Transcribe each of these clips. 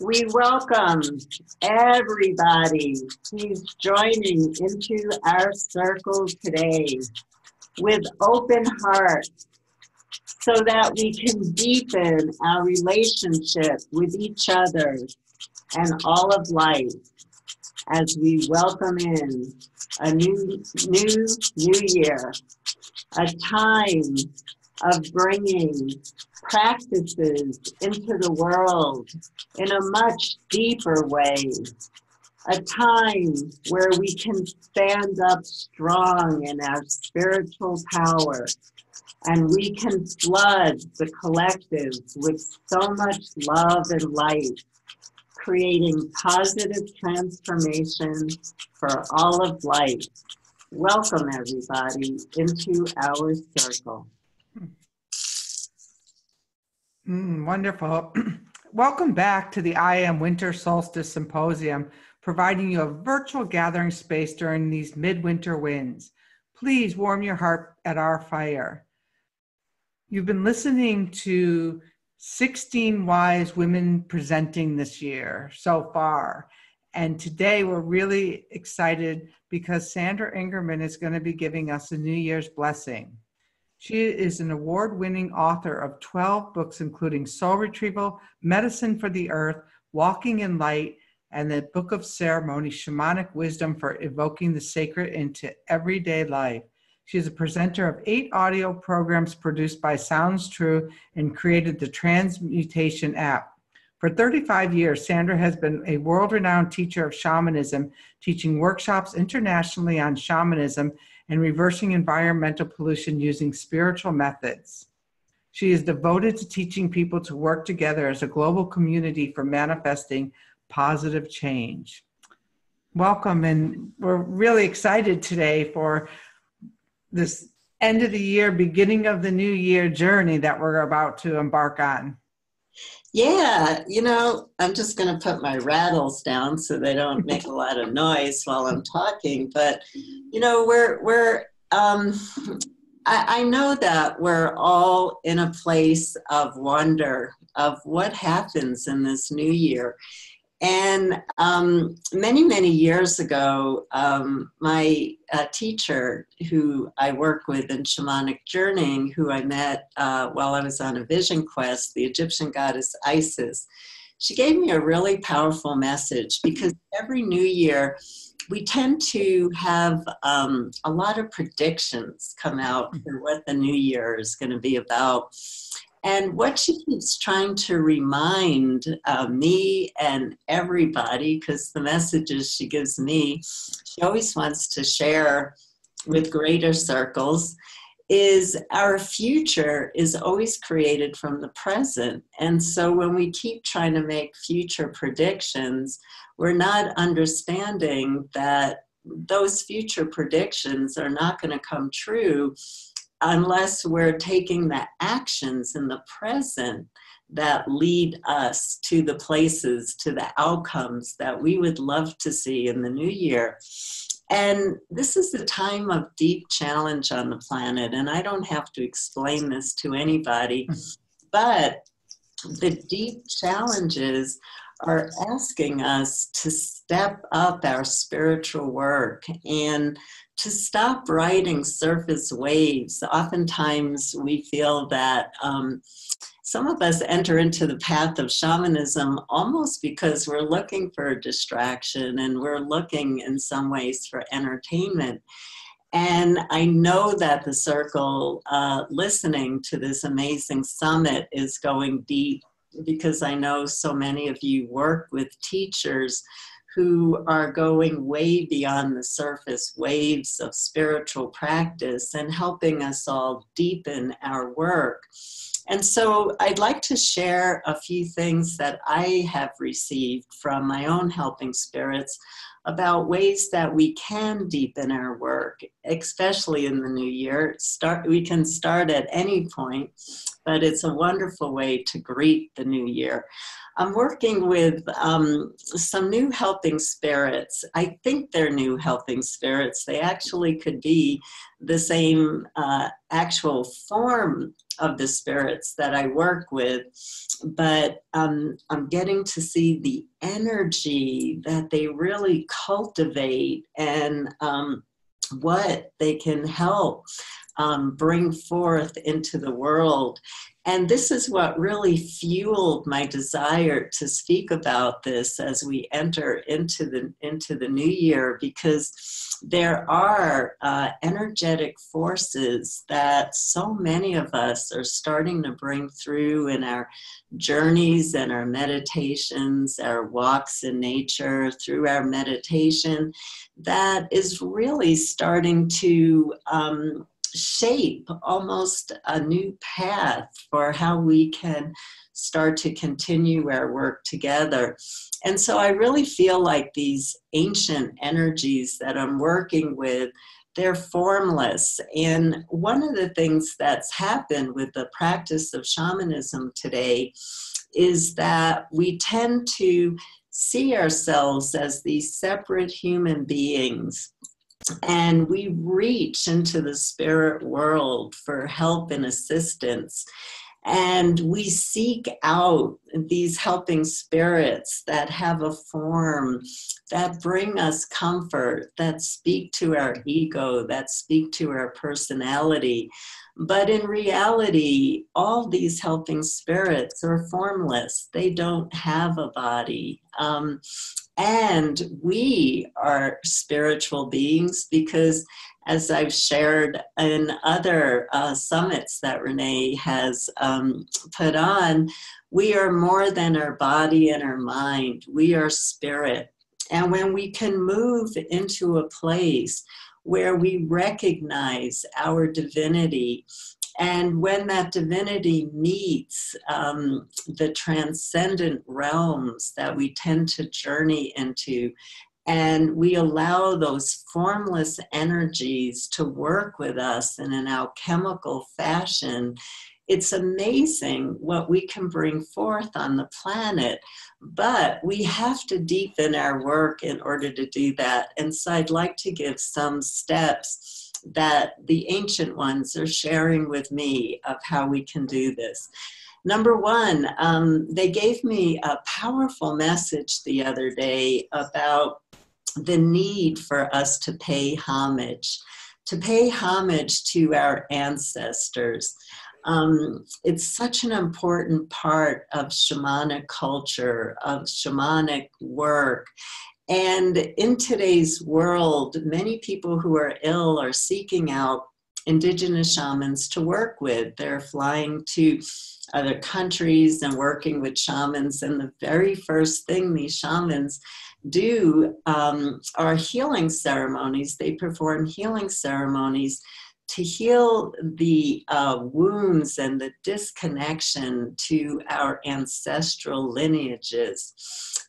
We welcome everybody who's joining into our circle today with open hearts so that we can deepen our relationship with each other and all of life as we welcome in a new year, a time of bringing practices into the world in a much deeper way, a time where we can stand up strong in our spiritual power and we can flood the collective with so much love and light, creating positive transformation for all of life. Welcome everybody into our circle. Wonderful. Welcome back to the IAM Winter Solstice Symposium, providing you a virtual gathering space during these midwinter winds. Please warm your heart at our fire. You've been listening to 16 wise women presenting this year so far. And today we're really excited because Sandra Ingerman is going to be giving us a New Year's blessing. She is an award-winning author of 12 books, including Soul Retrieval, Medicine for the Earth, Walking in Light, and the Book of Ceremony, Shamanic Wisdom for Evoking the Sacred into Everyday Life. She is a presenter of 8 audio programs produced by Sounds True and created the Transmutation App. For 35 years, Sandra has been a world-renowned teacher of shamanism, teaching workshops internationally on shamanism and reversing environmental pollution using spiritual methods. She is devoted to teaching people to work together as a global community for manifesting positive change. Welcome, and we're really excited today for this end of the year, beginning of the new year journey that we're about to embark on. Yeah, you know, I'm just going to put my rattles down so they don't make a lot of noise while I'm talking. But, you know, I know that we're all in a place of wonder of what happens in this new year. And many, many years ago, my teacher who I work with in shamanic journeying, who I met while I was on a vision quest, the Egyptian goddess Isis, she gave me a really powerful message because every new year we tend to have a lot of predictions come out for what the new year is going to be about. And what she keeps trying to remind me and everybody, because the messages she gives me, she always wants to share with greater circles, is our future is always created from the present. And so when we keep trying to make future predictions, we're not understanding that those future predictions are not going to come true unless we're taking the actions in the present that lead us to the places, to the outcomes that we would love to see in the new year. And this is a time of deep challenge on the planet, and I don't have to explain this to anybody, but the deep challenges are asking us to step up our spiritual work and to stop riding surface waves. Oftentimes we feel that some of us enter into the path of shamanism almost because we're looking for a distraction and we're looking in some ways for entertainment. And I know that the circle listening to this amazing summit is going deep, because I know so many of you work with teachers who are going way beyond the surface waves of spiritual practice and helping us all deepen our work. And so I'd like to share a few things that I have received from my own helping spirits about ways that we can deepen our work, especially in the new year. We can start at any point, but it's a wonderful way to greet the new year. I'm working with some new helping spirits. I think they're new helping spirits. They actually could be the same actual form of the spirits that I work with, but I'm getting to see the energy that they really cultivate and what they can help bring forth into the world. And this is what really fueled my desire to speak about this as we enter into the new year, because there are energetic forces that so many of us are starting to bring through in our journeys and our meditations, our walks in nature, through our meditation, that is really starting to shape almost a new path for how we can start to continue our work together. And so I really feel like these ancient energies that I'm working with, they're formless. And one of the things that's happened with the practice of shamanism today is that we tend to see ourselves as these separate human beings. And we reach into the spirit world for help and assistance. And we seek out these helping spirits that have a form, that bring us comfort, that speak to our ego, that speak to our personality. But in reality, all these helping spirits are formless. They don't have a body. And we are spiritual beings because, as I've shared in other summits that Renee has put on, we are more than our body and our mind. We are spirit. And when we can move into a place where we recognize our divinity, and when that divinity meets the transcendent realms that we tend to journey into, and we allow those formless energies to work with us in an alchemical fashion, it's amazing what we can bring forth on the planet. But we have to deepen our work in order to do that. And so I'd like to give some steps that the ancient ones are sharing with me of how we can do this. Number one, they gave me a powerful message the other day about the need for us to pay homage to our ancestors. It's such an important part of shamanic culture, of shamanic work. And in today's world, many people who are ill are seeking out indigenous shamans to work with. They're flying to other countries and working with shamans. And the very first thing these shamans do are healing ceremonies. They perform healing ceremonies to heal the wounds and the disconnection to our ancestral lineages.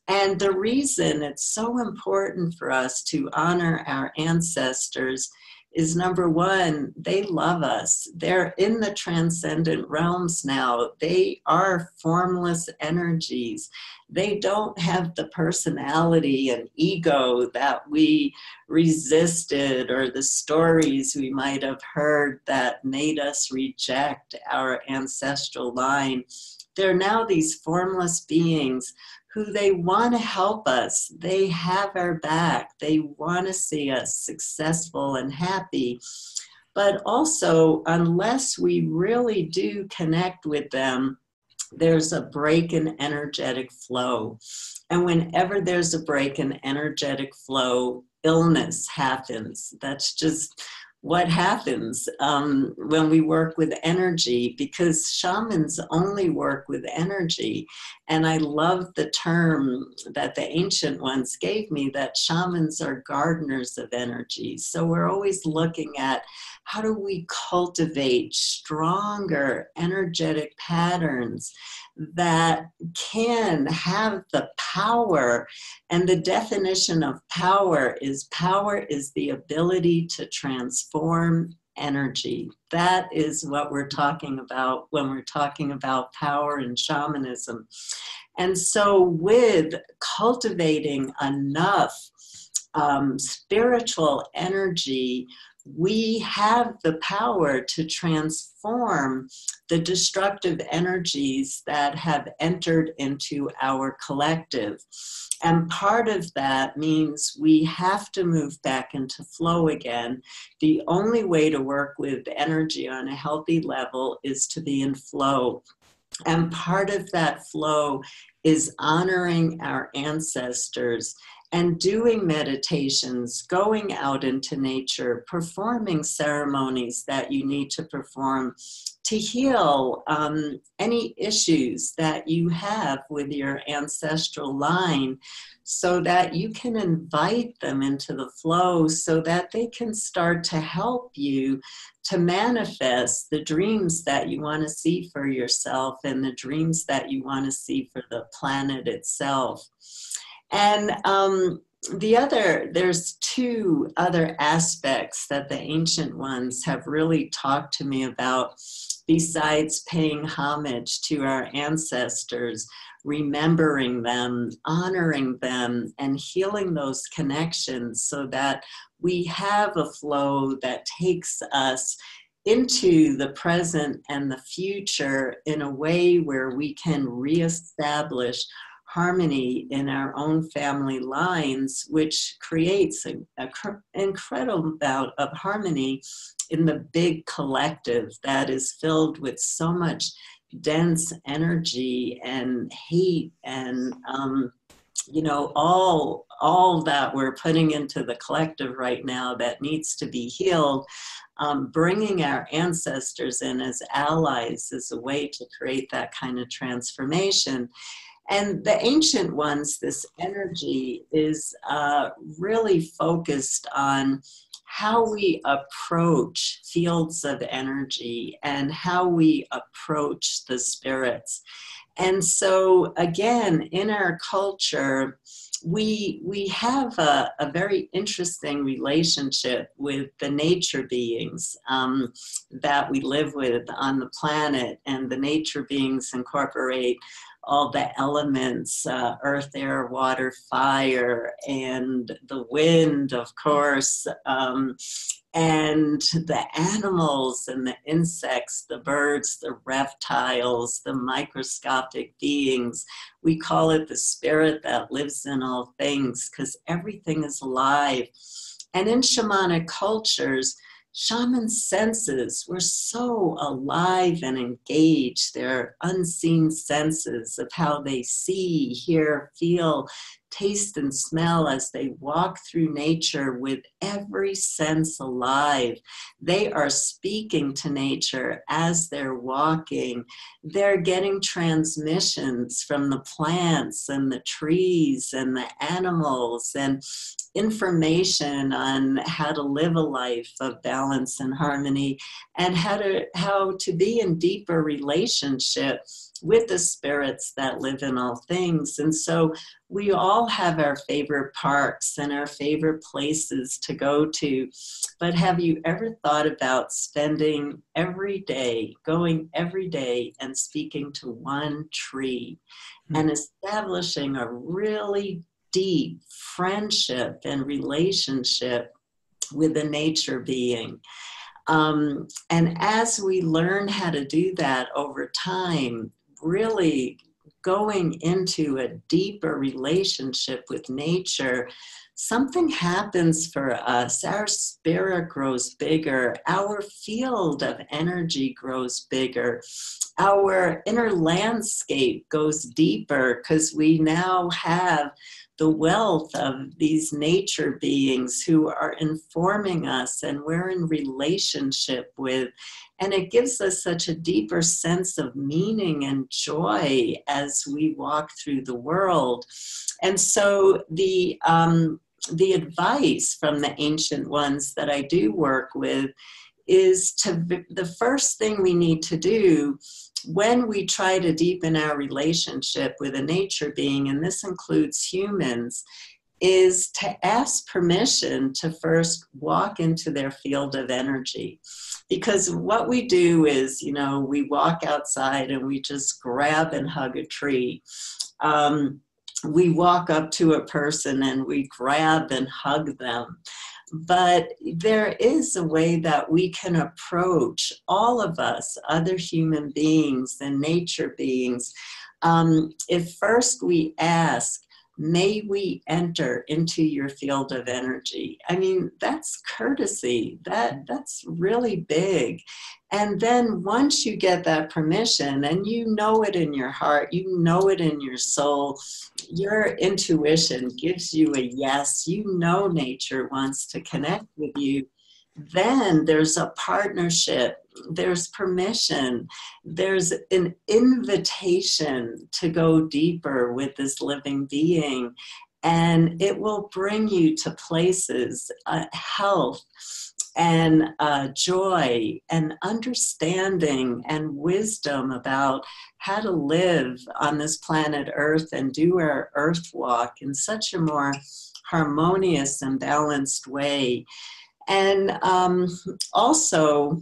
And the reason it's so important for us to honor our ancestors is, number one, they love us. They're in the transcendent realms now. They are formless energies. They don't have the personality and ego that we resisted, or the stories we might have heard that made us reject our ancestral line. they're now these formless beings who they want to help us. They have our back. They want to see us successful and happy. But also, unless we really do connect with them, there's a break in energetic flow. And whenever there's a break in energetic flow, illness happens. That's just what happens when we work with energy, because shamans only work with energy. And I love the term that the ancient ones gave me, that shamans are gardeners of energy. So we're always looking at how do we cultivate stronger energetic patterns that can have the power. And the definition of power is the ability to transform energy. That is what we're talking about when we're talking about power and shamanism. And so with cultivating enough spiritual energy, we have the power to transform the destructive energies that have entered into our collective. And part of that means we have to move back into flow again. The only way to work with energy on a healthy level is to be in flow. And part of that flow is honoring our ancestors and doing meditations, going out into nature, performing ceremonies that you need to perform to heal any issues that you have with your ancestral line, so that you can invite them into the flow, so that they can start to help you to manifest the dreams that you want to see for yourself and the dreams that you want to see for the planet itself. And there's two other aspects that the ancient ones have really talked to me about, besides paying homage to our ancestors, remembering them, honoring them, and healing those connections so that we have a flow that takes us into the present and the future in a way where we can reestablish harmony in our own family lines, which creates an incredible amount of harmony in the big collective that is filled with so much dense energy and hate and all that we're putting into the collective right now that needs to be healed. Bringing our ancestors in as allies is a way to create that kind of transformation. And the ancient ones, this energy is really focused on how we approach fields of energy and how we approach the spirits. And so again, in our culture, we have a very interesting relationship with the nature beings that we live with on the planet. And the nature beings incorporate all the elements, earth, air, water, fire, and the wind, of course, and the animals and the insects, the birds, the reptiles, the microscopic beings. We call it the spirit that lives in all things, because everything is alive. And in shamanic cultures, shaman senses were so alive and engaged. Their unseen senses of how they see, hear, feel, taste, and smell as they walk through nature with every sense alive. They are speaking to nature as they're walking. They're getting transmissions from the plants and the trees and the animals and information on how to live a life of balance and harmony, and how to be in deeper relationship with the spirits that live in all things. And so we all have our favorite parks and our favorite places to go to, but have you ever thought about spending every day, going every day and speaking to one tree and establishing a really deep friendship and relationship with a nature being? And as we learn how to do that over time, really going into a deeper relationship with nature, something happens for us. Our spirit grows bigger. Our field of energy grows bigger. Our inner landscape goes deeper because we now have the wealth of these nature beings who are informing us and we're in relationship with. And it gives us such a deeper sense of meaning and joy as we walk through the world. And so the advice from the ancient ones that I do work with is the first thing we need to do when we try to deepen our relationship with a nature being, and this includes humans, is to ask permission to first walk into their field of energy. Because what we do is, we walk outside and we just grab and hug a tree. We walk up to a person and we grab and hug them. But there is a way that we can approach all of us, other human beings and nature beings. If first we ask, may we enter into your field of energy? I mean, that's courtesy. That's really big. And then once you get that permission, and you know it in your heart, you know it in your soul, your intuition gives you a yes, nature wants to connect with you, then there's a partnership, there's permission, there's an invitation to go deeper with this living being, and it will bring you to places, health and joy and understanding and wisdom about how to live on this planet Earth and do our Earth walk in such a more harmonious and balanced way. And also,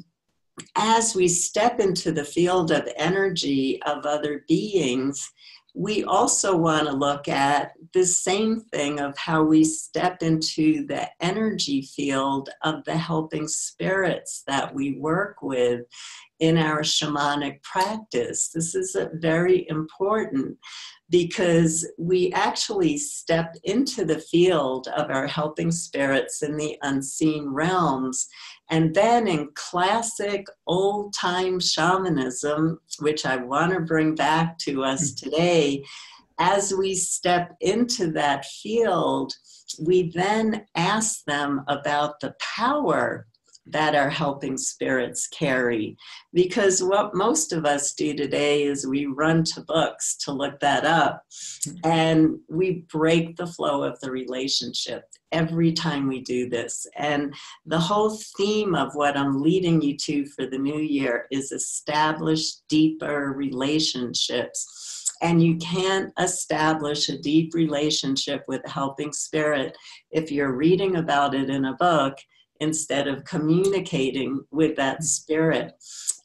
as we step into the field of energy of other beings, we also want to look at the same thing of how we step into the energy field of the helping spirits that we work with in our shamanic practice. This is very important because we actually step into the field of our helping spirits in the unseen realms. And then in classic old-time shamanism, which I want to bring back to us today, as we step into that field, we then ask them about the power that our helping spirits carry. Because what most of us do today is we run to books to look that up, and we break the flow of the relationship every time we do this. And the whole theme of what I'm leading you to for the new year is establish deeper relationships. And you can't establish a deep relationship with a helping spirit if you're reading about it in a book instead of communicating with that spirit.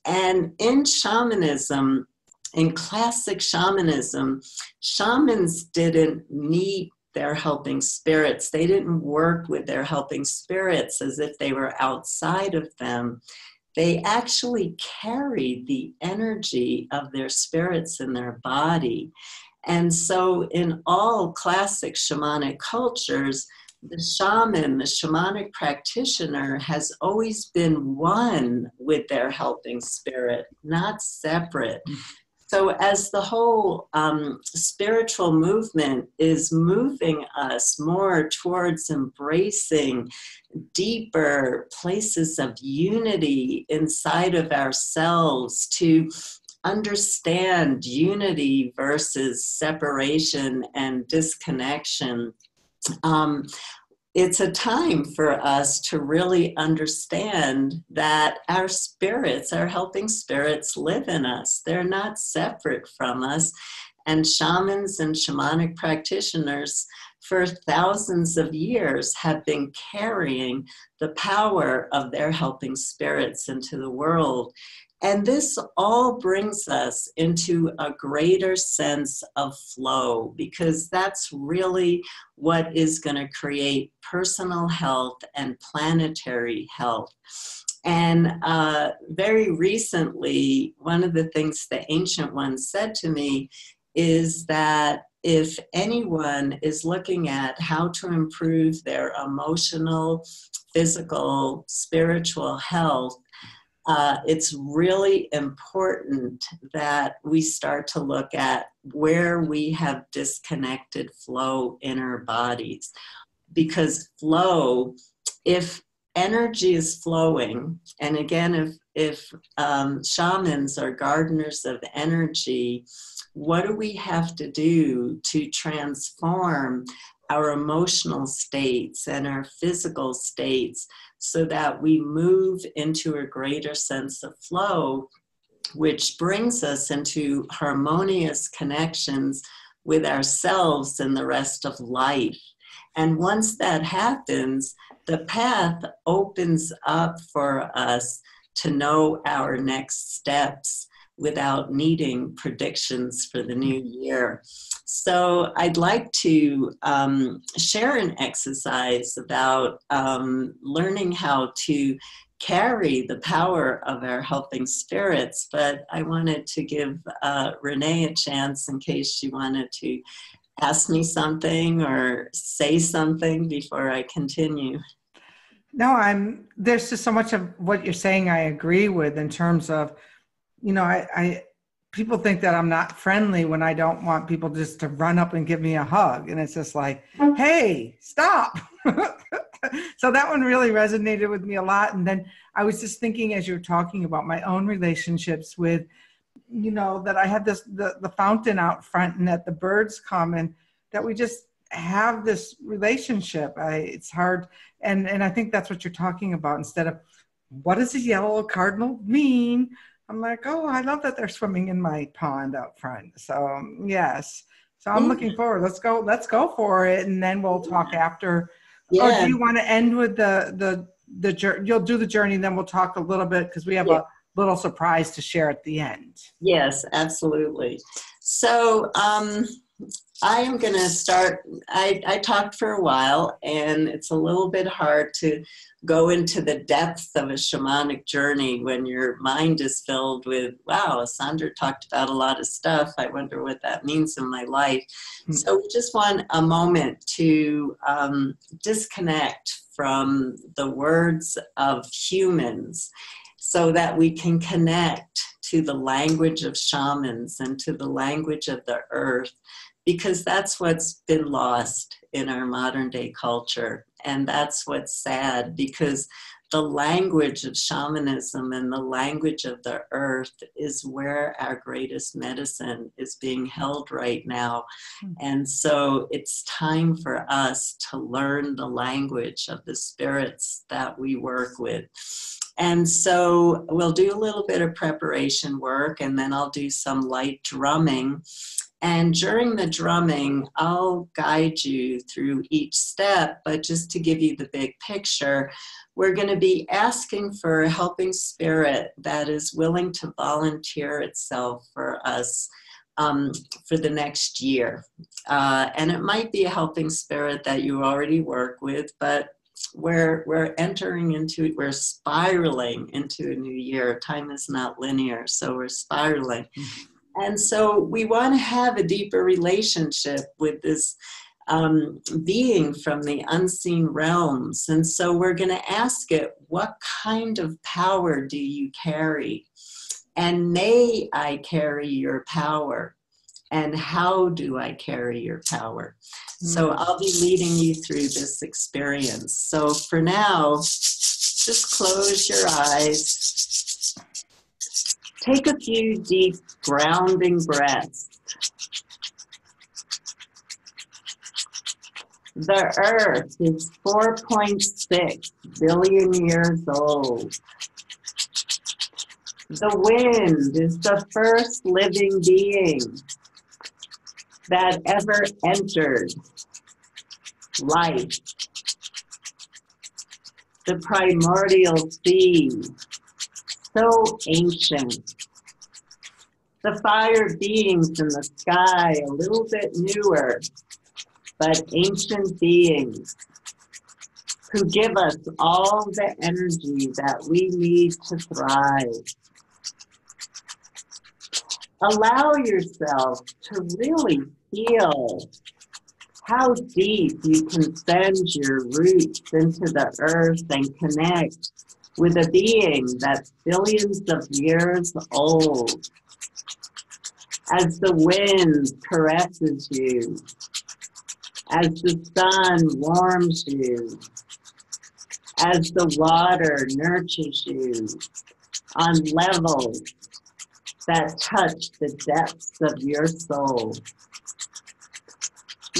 And in shamanism, in classic shamanism, shamans didn't meet their helping spirits. They didn't work with their helping spirits as if they were outside of them. They actually carried the energy of their spirits in their body. And so in all classic shamanic cultures, the shaman, the shamanic practitioner, has always been one with their helping spirit, not separate. So as the whole spiritual movement is moving us more towards embracing deeper places of unity inside of ourselves, to understand unity versus separation and disconnection, it's a time for us to really understand that our spirits, our helping spirits, live in us. They're not separate from us. And shamans and shamanic practitioners for thousands of years have been carrying the power of their helping spirits into the world. And this all brings us into a greater sense of flow, because that's really what is going to create personal health and planetary health. And very recently, one of the things the ancient ones said to me is that if anyone is looking at how to improve their emotional, physical, spiritual health, it's really important that we start to look at where we have disconnected flow in our bodies. Because flow, if energy is flowing, and again, if shamans are gardeners of energy, what do we have to do to transform our emotional states and our physical states so that we move into a greater sense of flow, which brings us into harmonious connections with ourselves and the rest of life? And once that happens, the path opens up for us to know our next steps without needing predictions for the new year. So I'd like to share an exercise about learning how to carry the power of our helping spirits, but I wanted to give Renee a chance in case she wanted to ask me something or say something before I continue. No, there's just so much of what you're saying I agree with, in terms of, you know, people think that I'm not friendly when I don't want people just to run up and give me a hug. And it's just like, hey, stop. So that one really resonated with me a lot. And then I was just thinking, as you're talking about my own relationships with, you know, that I have the fountain out front and that the birds come, and that we just have this relationship. It's hard. And I think that's what you're talking about. Instead of, what does a yellow cardinal mean? I'm like, oh, I love that they're swimming in my pond out front. So yes. So I'm looking forward. Let's go for it. And then we'll talk after. Yeah. Or do you want to end with the journey? You'll do the journey, and then we'll talk a little bit, because we have a little surprise to share at the end. Yes, absolutely. So I am going to start. I talked for a while, and it's a little bit hard to go into the depth of a shamanic journey when your mind is filled with, wow, Sandra talked about a lot of stuff. I wonder what that means in my life. Mm-hmm. So we just want a moment to disconnect from the words of humans so that we can connect to the language of shamans and to the language of the earth, because that's what's been lost in our modern day culture. And that's what's sad, because the language of shamanism and the language of the earth is where our greatest medicine is being held right now. And so it's time for us to learn the language of the spirits that we work with. And so we'll do a little bit of preparation work, and then I'll do some light drumming. And during the drumming, I'll guide you through each step, but just to give you the big picture, we're going to be asking for a helping spirit that is willing to volunteer itself for us for the next year. And it might be a helping spirit that you already work with, but we're spiraling into a new year. Time is not linear, so we're spiraling. And so we want to have a deeper relationship with this being from the unseen realms. And so we're going to ask it, what kind of power do you carry? And may I carry your power? And how do I carry your power? So I'll be leading you through this experience. So for now, just close your eyes. Take a few deep grounding breaths. The earth is 4.6 billion years old. The wind is the first living being that ever entered life. The primordial sea, so ancient. The fire beings in the sky, a little bit newer, but ancient beings. who give us all the energy that we need to thrive. Allow yourself to really feel how deep you can send your roots into the earth and connect with a being that's billions of years old. As the wind caresses you, as the sun warms you, as the water nurtures you on levels that touch the depths of your soul.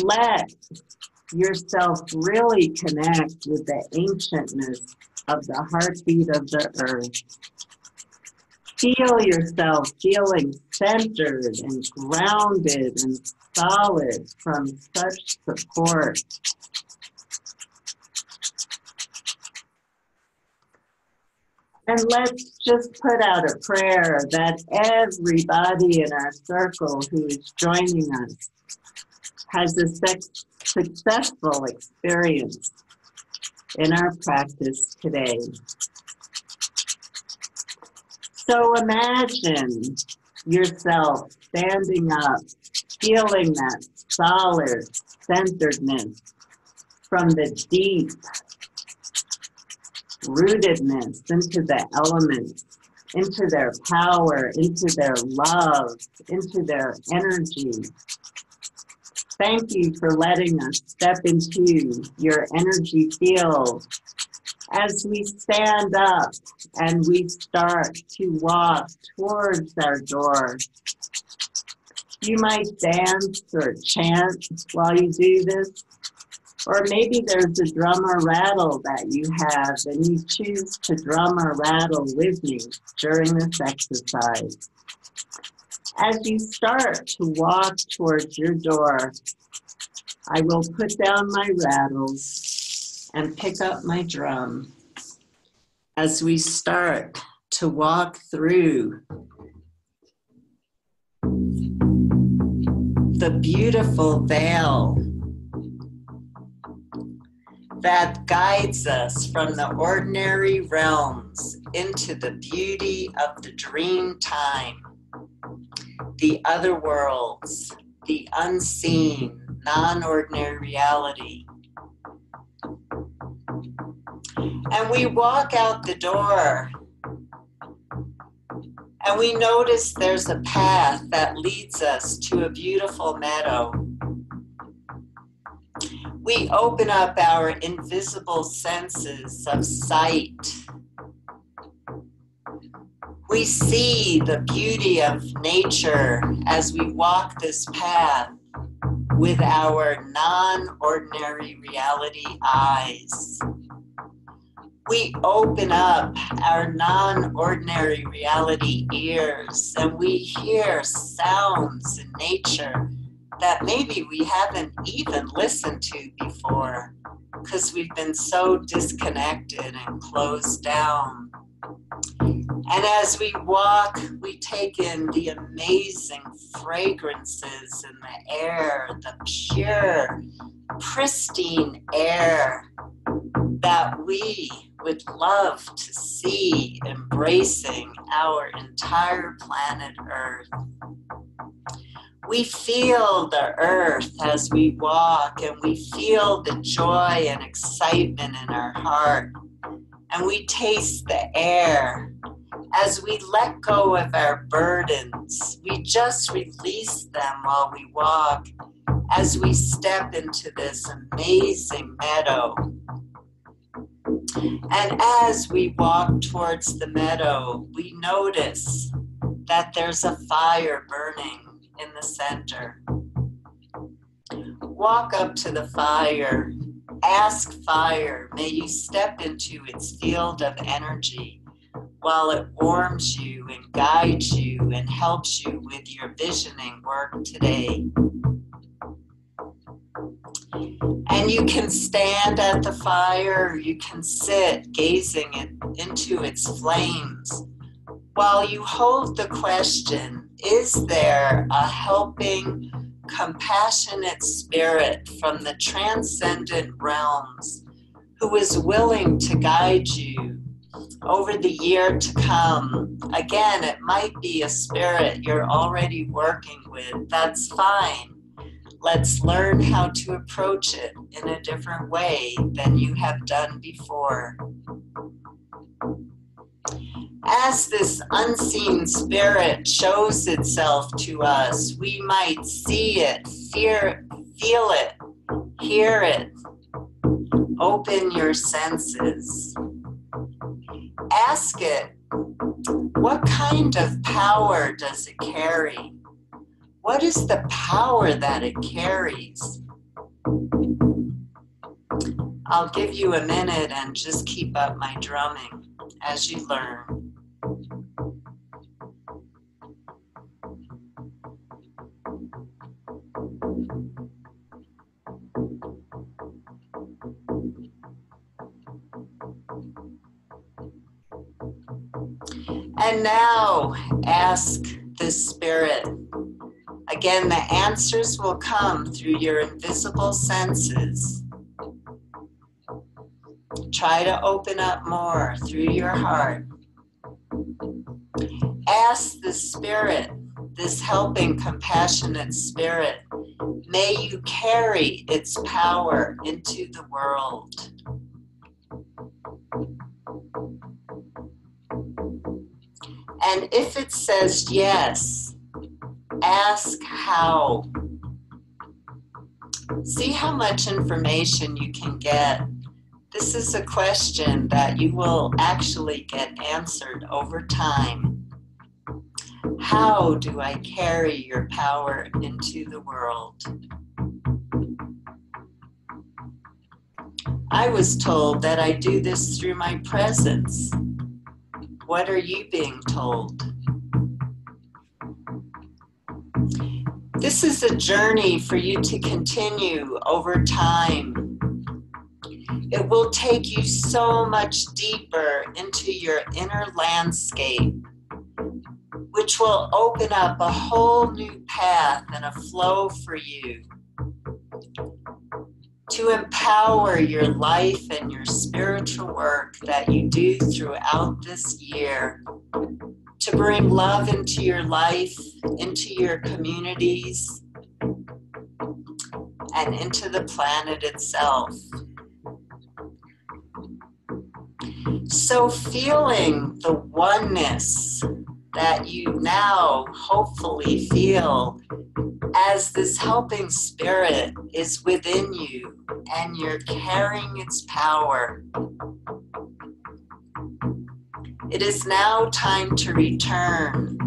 Let yourself really connect with the ancientness of the heartbeat of the earth. Feel yourself feeling centered and grounded and solid from such support. And let's just put out a prayer that everybody in our circle who is joining us has a successful experience in our practice today. So imagine yourself standing up, feeling that solid centeredness from the deep rootedness into the elements, into their power, into their love, into their energy. Thank you for letting us step into your energy field as we stand up and we start to walk towards our door. You might dance or chant while you do this, or maybe there's a drum or rattle that you have and you choose to drum or rattle with me during this exercise. As you start to walk towards your door, I will put down my rattles and pick up my drum as we start to walk through the beautiful veil that guides us from the ordinary realms into the beauty of the dream time, the other worlds, the unseen, non-ordinary reality. And we walk out the door and we notice there's a path that leads us to a beautiful meadow. We open up our invisible senses of sight. We see the beauty of nature as we walk this path with our non-ordinary reality eyes. We open up our non-ordinary reality ears and we hear sounds in nature that maybe we haven't even listened to before because we've been so disconnected and closed down. And as we walk, we take in the amazing fragrances in the air, the pure, pristine air that we would love to see embracing our entire planet Earth. We feel the earth as we walk, and we feel the joy and excitement in our heart. And we taste the air. As we let go of our burdens, we just release them while we walk as we step into this amazing meadow. And as we walk towards the meadow, we notice that there's a fire burning in the center. Walk up to the fire. Ask fire, may you step into its field of energy while it warms you and guides you and helps you with your visioning work today. And you can stand at the fire, or you can sit gazing into its flames while you hold the question, is there a helping, compassionate spirit from the transcendent realms who is willing to guide you over the year to come. Again, it might be a spirit you're already working with. That's fine. Let's learn how to approach it in a different way than you have done before. As this unseen spirit shows itself to us, we might see it, feel it, hear it. Open your senses. Ask it, what kind of power does it carry? What is the power that it carries? I'll give you a minute and just keep up my drumming as you learn. And now ask this spirit. Again, the answers will come through your invisible senses. Try to open up more through your heart. Ask the spirit, this helping, compassionate spirit, may you carry its power into the world. And if it says yes, ask how. See how much information you can get. This is a question that you will actually get answered over time. How do I carry your power into the world? I was told that I do this through my presence. What are you being told? This is a journey for you to continue over time. It will take you so much deeper into your inner landscape, which will open up a whole new path and a flow for you to empower your life and your spiritual work that you do throughout this year, to bring love into your life, into your communities, and into the planet itself. So feeling the oneness that you now hopefully feel as this helping spirit is within you and you're carrying its power. It is now time to return.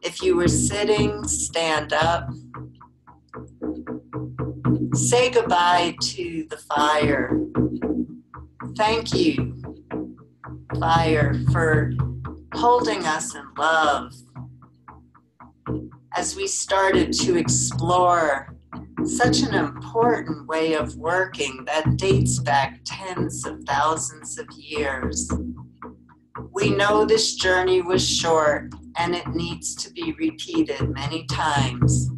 If you were sitting, stand up. Say goodbye to the fire. Thank you, fire, for holding us in love as we started to explore such an important way of working that dates back tens of thousands of years. We know this journey was short and it needs to be repeated many times,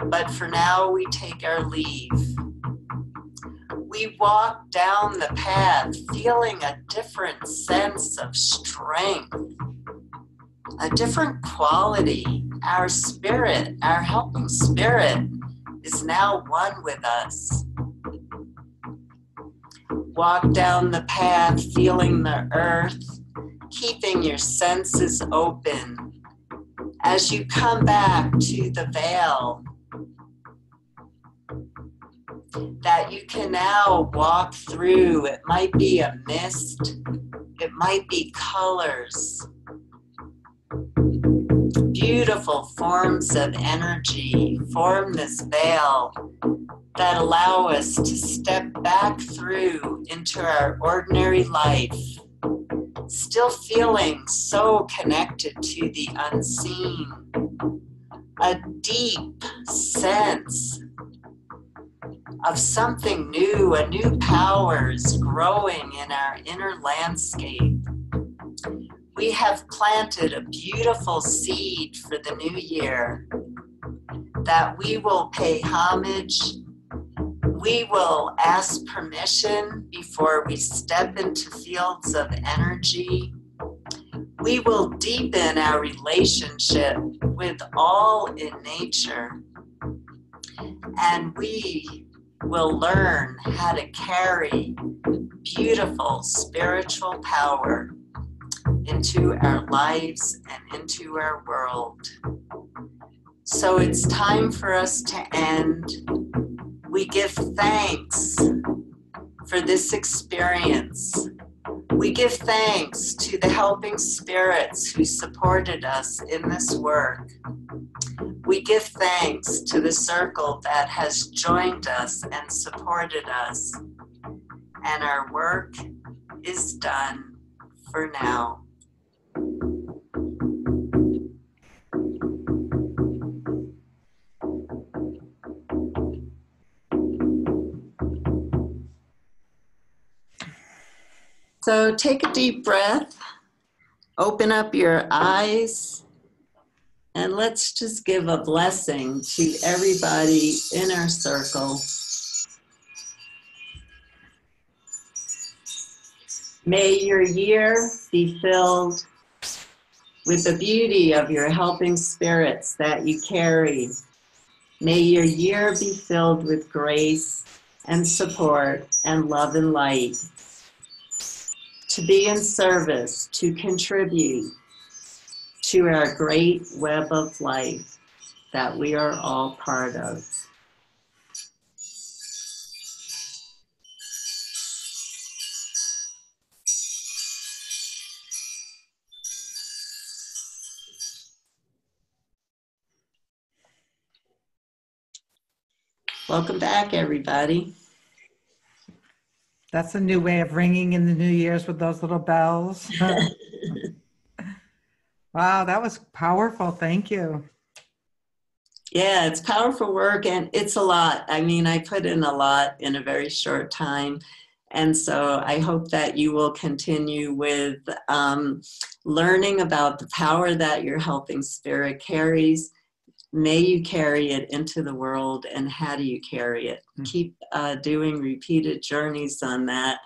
but for now we take our leave. We walk down the path feeling a different sense of strength, a different quality. Our spirit, our helping spirit, is now one with us. Walk down the path feeling the earth, keeping your senses open. As you come back to the veil, that you can now walk through. It might be a mist, it might be colors, beautiful forms of energy form this veil that allow us to step back through into our ordinary life, still feeling so connected to the unseen, a deep sense of something new, a new power is growing in our inner landscape. We have planted a beautiful seed for the new year that we will pay homage, We will ask permission before we step into fields of energy. We will deepen our relationship with all in nature. And we will learn how to carry beautiful spiritual power into our lives and into our world. So it's time for us to end. We give thanks for this experience. We give thanks to the helping spirits who supported us in this work. We give thanks to the circle that has joined us and supported us. And our work is done for now. So take a deep breath, open up your eyes, and let's just give a blessing to everybody in our circle. May your year be filled with the beauty of your helping spirits that you carry. May your year be filled with grace and support and love and light. To be in service, to contribute to our great web of life that we are all part of. Welcome back, everybody. That's a new way of ringing in the New Year's with those little bells. Wow, that was powerful. Thank you. Yeah, it's powerful work and it's a lot. I mean, I put in a lot in a very short time. And so I hope that you will continue with learning about the power that your helping spirit carries. May you carry it into the world, and how do you carry it? Keep doing repeated journeys on that,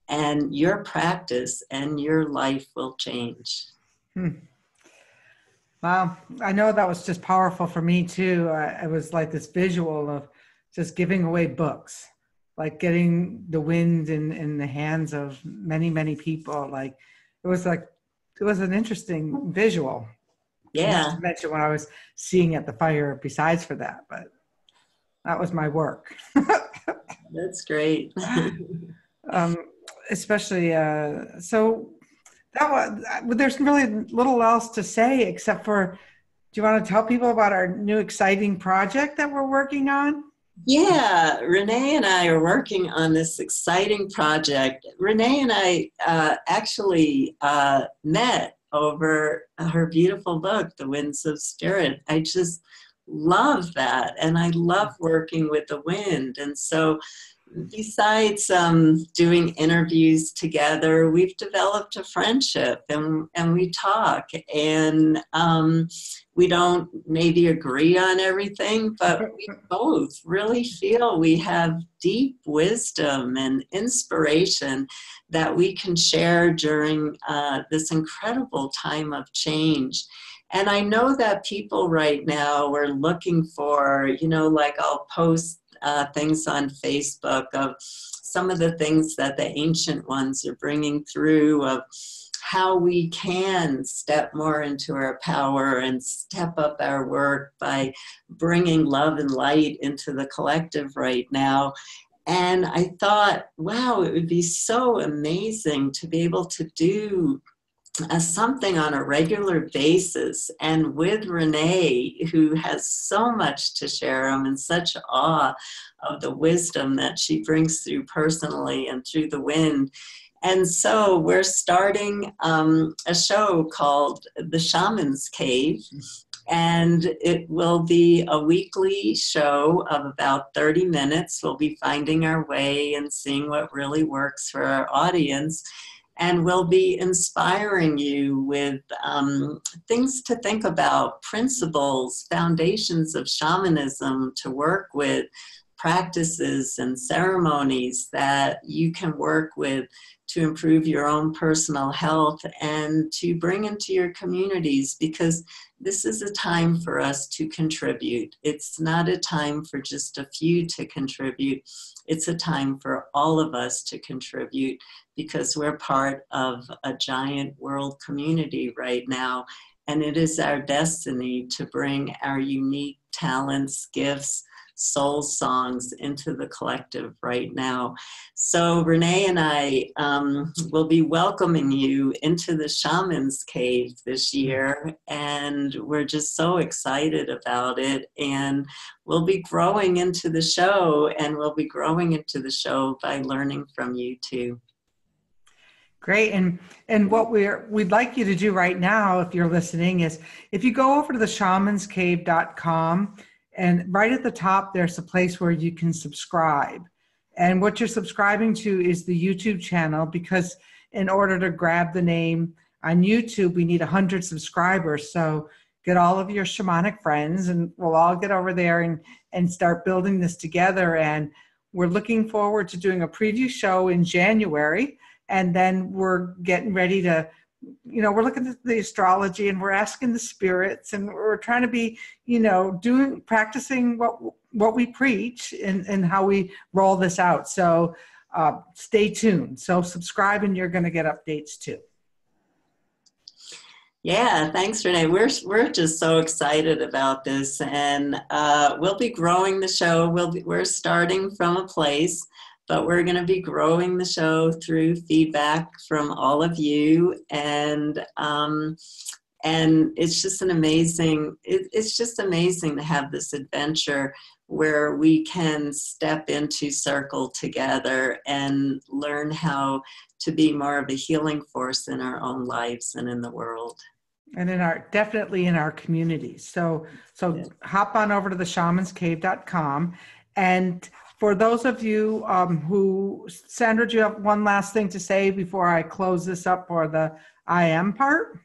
and your practice and your life will change. Wow, I know that was just powerful for me too. It was like this visual of just giving away books, like getting the wind in the hands of many, many people. Like it was an interesting visual. Yeah. Not to mention what I was seeing at the fire besides for that, but that was my work. That's great. Especially, so that was, there's really little else to say except for, do you want to tell people about our new exciting project that we're working on? Yeah, Renee and I are working on this exciting project. Renee and I actually met over her beautiful book, The Winds of Spirit. I just love that, and I love working with the wind. And so besides doing interviews together, we've developed a friendship, and we talk, and we don't maybe agree on everything, but we both really feel we have deep wisdom and inspiration that we can share during this incredible time of change. And I know that people right now are looking for, like I'll post things on Facebook of some of the things that the ancient ones are bringing through, of how we can step more into our power and step up our work by bringing love and light into the collective right now. And I thought, wow, it would be so amazing to be able to do something on a regular basis, and with Renee, who has so much to share. I'm in such awe of the wisdom that she brings through personally and through the wind. And so we're starting a show called The Shaman's Cave, and it will be a weekly show of about 30 minutes. We'll be finding our way and seeing what really works for our audience. And we'll be inspiring you with things to think about, principles, foundations of shamanism to work with, practices and ceremonies that you can work with to improve your own personal health and to bring into your communities, because this is a time for us to contribute. It's not a time for just a few to contribute. It's a time for all of us to contribute, because we're part of a giant world community right now. And it is our destiny to bring our unique talents, gifts, soul songs into the collective right now. So Renee and I will be welcoming you into the Shaman's Cave this year, and we're just so excited about it. And we'll be growing into the show, and we'll be growing into the show by learning from you too. Great. And what we'd like you to do right now, if you're listening, is if you go over to the shamanscave.com, and right at the top, there's a place where you can subscribe. And what you're subscribing to is the YouTube channel, because in order to grab the name on YouTube, we need 100 subscribers. So get all of your shamanic friends, and we'll all get over there and start building this together. And we're looking forward to doing a preview show in January. And then we're getting ready to, we're looking at the astrology, and we're asking the spirits, and we're trying to be, practicing what we preach and how we roll this out. So stay tuned. So subscribe, and you're going to get updates too. Yeah, thanks, Renee. We're just so excited about this, and we'll be growing the show. We're starting from a place, but we're going to be growing the show through feedback from all of you, and it's just it's just amazing to have this adventure where we can step into circle together and learn how to be more of a healing force in our own lives and in the world. And definitely in our communities. So yeah. Hop on over to the shamanscave.com. And for those of you Sandra, do you have one last thing to say before I close this up for the IAM part?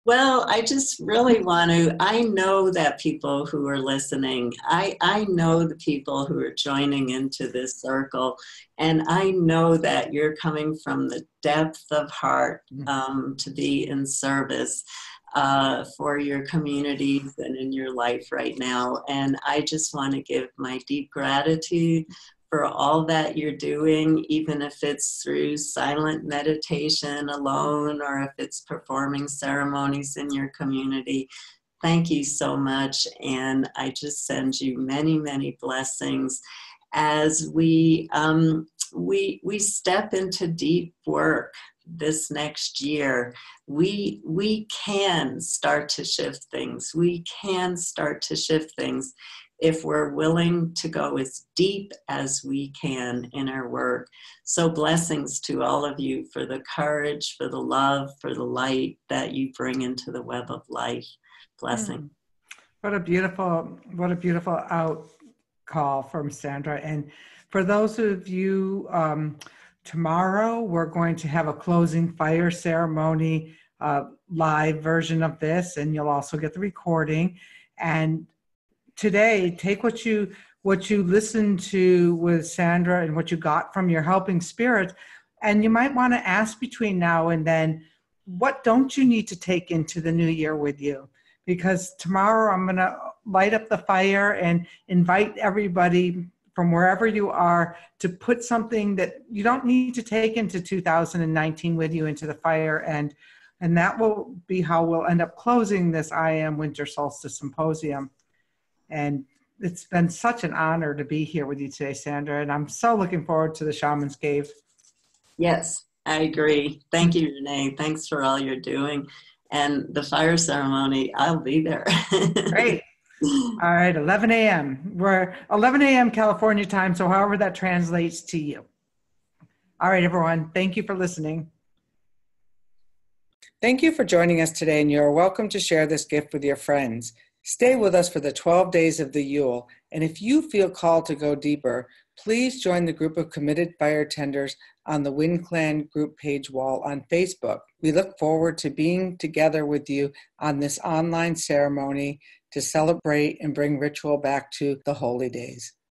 Well, I just really want to, I know that people who are listening, I know the people who are joining into this circle, and I know that you're coming from the depth of heart to be in service for your communities and in your life right now. And I just want to give my deep gratitude for all that you're doing, even if it's through silent meditation alone, or if it's performing ceremonies in your community. Thank you so much. And I just send you many, many blessings as we step into deep work this next year. We can start to shift things. We can start to shift things if we're willing to go as deep as we can in our work. So blessings to all of you for the courage, for the love, for the light that you bring into the web of life. Blessing. What a beautiful out call from Sandra. And for those of you, tomorrow we're going to have a closing fire ceremony, live version of this, and you'll also get the recording. And today, take what you listened to with Sandra and what you got from your helping spirit, and you might want to ask between now and then, what don't you need to take into the new year with you? Because tomorrow I'm going to light up the fire and invite everybody from wherever you are to put something that you don't need to take into 2019 with you into the fire, and that will be how we'll end up closing this IAM Winter Solstice Symposium. And it's been such an honor to be here with you today, Sandra, and I'm so looking forward to the Shaman's Cave. Yes, I agree. Thank you, Renee. Thanks for all you're doing. And the fire ceremony, I'll be there. Great. All right, 11 a.m. We're 11 a.m. California time, so however that translates to you. All right, everyone. Thank you for listening. Thank you for joining us today, and you're welcome to share this gift with your friends. Stay with us for the 12 days of the Yule, and if you feel called to go deeper, please join the group of committed fire tenders on the Wind Clan group page wall on Facebook. We look forward to being together with you on this online ceremony to celebrate and bring ritual back to the holy days.